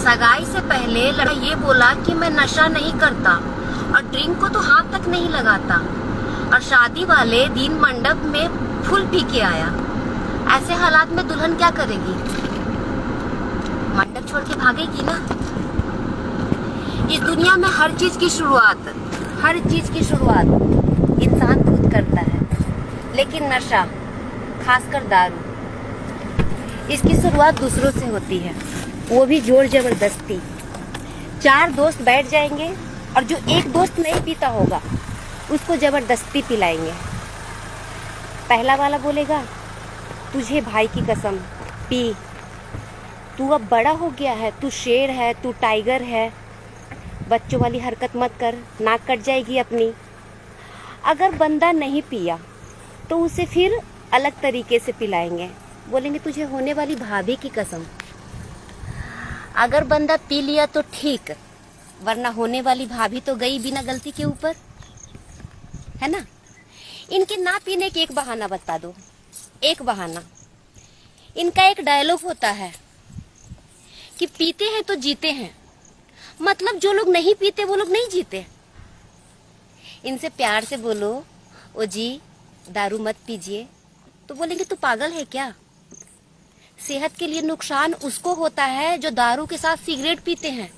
सगाई से पहले लड़का ये बोला कि मैं नशा नहीं करता और ड्रिंक को तो हाथ तक नहीं लगाता, और शादी वाले दिन मंडप में फूल पी के आया। ऐसे हालात में दुल्हन क्या करेगी? मंडप छोड़ के भागेगी ना। इस दुनिया में हर चीज की शुरुआत इंसान खुद करता है, लेकिन नशा, खासकर दारू, इसकी शुरुआत दूसरों से होती है, वो भी जोर जबरदस्ती। 4 दोस्त बैठ जाएंगे और जो एक दोस्त नहीं पीता होगा उसको जबरदस्ती पिलाएंगे। पहला वाला बोलेगा, तुझे भाई की कसम पी, तू अब बड़ा हो गया है, तू शेर है, तू टाइगर है, बच्चों वाली हरकत मत कर, नाक कट जाएगी अपनी। अगर बंदा नहीं पिया तो उसे फिर अलग तरीके से पिलाएंगे, बोलेंगे तुझे होने वाली भाभी की कसम। अगर बंदा पी लिया तो ठीक, वरना होने वाली भाभी तो गई बिना गलती के ऊपर, है ना। इनके ना पीने के एक बहाना बता दो, एक बहाना। इनका एक डायलॉग होता है कि पीते हैं तो जीते हैं, मतलब जो लोग नहीं पीते वो लोग नहीं जीते। इनसे प्यार से बोलो, ओ जी दारू मत पीजिए, तो बोलेंगे तू पागल है क्या? सेहत के लिए नुकसान उसको होता है जो दारू के साथ सिगरेट पीते हैं,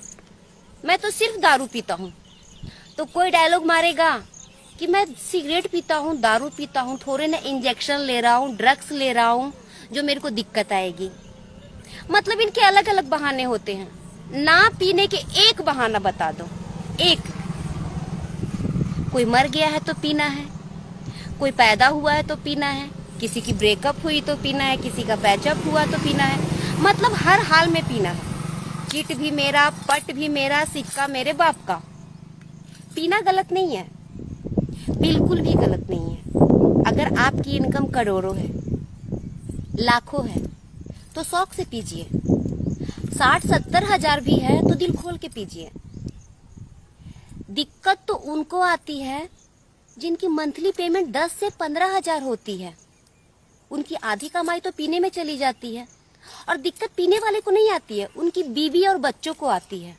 मैं तो सिर्फ दारू पीता हूँ। तो कोई डायलॉग मारेगा कि मैं सिगरेट पीता हूँ, दारू पीता हूँ, थोड़े ना इंजेक्शन ले रहा हूँ, ड्रग्स ले रहा हूँ जो मेरे को दिक्कत आएगी। मतलब इनके अलग अलग बहाने होते हैं। ना पीने के एक बहाना बता दो, एक। कोई मर गया है तो पीना है, कोई पैदा हुआ है तो पीना है, किसी की ब्रेकअप हुई तो पीना है, किसी का पैचअप हुआ तो पीना है, मतलब हर हाल में पीना है। किट भी मेरा, पट भी मेरा, सिक्का मेरे बाप का। पीना गलत नहीं है, बिल्कुल भी गलत नहीं है। अगर आपकी इनकम करोड़ों है, लाखों है, तो शौक से पीजिए। 60-70 हजार भी है तो दिल खोल के पीजिए। दिक्कत तो उनको आती है जिनकी मंथली पेमेंट 10 से 15 हजार होती है। उनकी आधी कमाई तो पीने में चली जाती है, और दिक्कत पीने वाले को नहीं आती है, उनकी बीवी और बच्चों को आती है।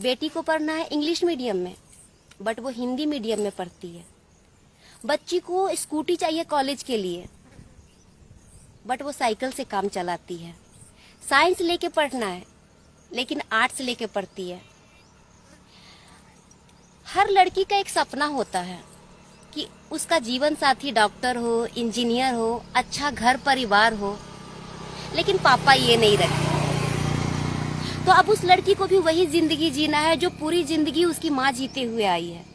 बेटी को पढ़ना है इंग्लिश मीडियम में, बट वो हिंदी मीडियम में पढ़ती है। बच्ची को स्कूटी चाहिए कॉलेज के लिए, बट वो साइकिल से काम चलाती है। साइंस लेके पढ़ना है, लेकिन आर्ट्स लेके पढ़ती है। हर लड़की का एक सपना होता है कि उसका जीवन साथी डॉक्टर हो, इंजीनियर हो, अच्छा घर परिवार हो, लेकिन पापा ये नहीं रखे। तो अब उस लड़की को भी वही जिंदगी जीना है जो पूरी जिंदगी उसकी माँ जीते हुए आई है।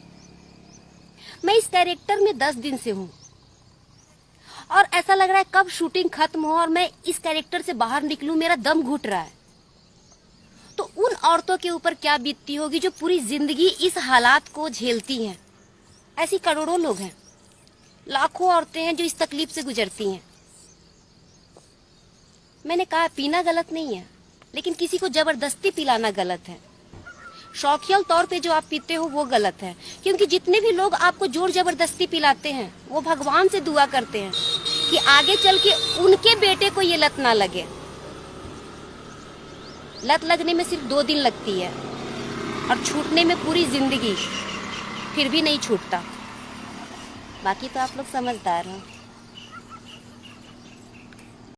मैं इस कैरेक्टर में 10 दिन से हूँ और ऐसा लग रहा है कब शूटिंग खत्म हो और मैं इस कैरेक्टर से बाहर निकलूं, मेरा दम घुट रहा है। तो उन औरतों के ऊपर क्या बीतती होगी जो पूरी जिंदगी इस हालात को झेलती हैं। ऐसी करोड़ों लोग हैं, लाखों औरतें हैं जो इस तकलीफ से गुजरती हैं। मैंने कहा पीना गलत नहीं है, लेकिन किसी को जबरदस्ती पिलाना गलत है। शौकिया तौर पे जो आप पीते हो वो गलत है, क्योंकि जितने भी लोग आपको जोर जबरदस्ती पिलाते हैं वो भगवान से दुआ करते हैं कि आगे चल के उनके बेटे को ये लत ना लगे। लत लगने में सिर्फ 2 दिन लगती है और छूटने में पूरी जिंदगी, फिर भी नहीं छूटता। बाकी तो आप लोग समझदार हो।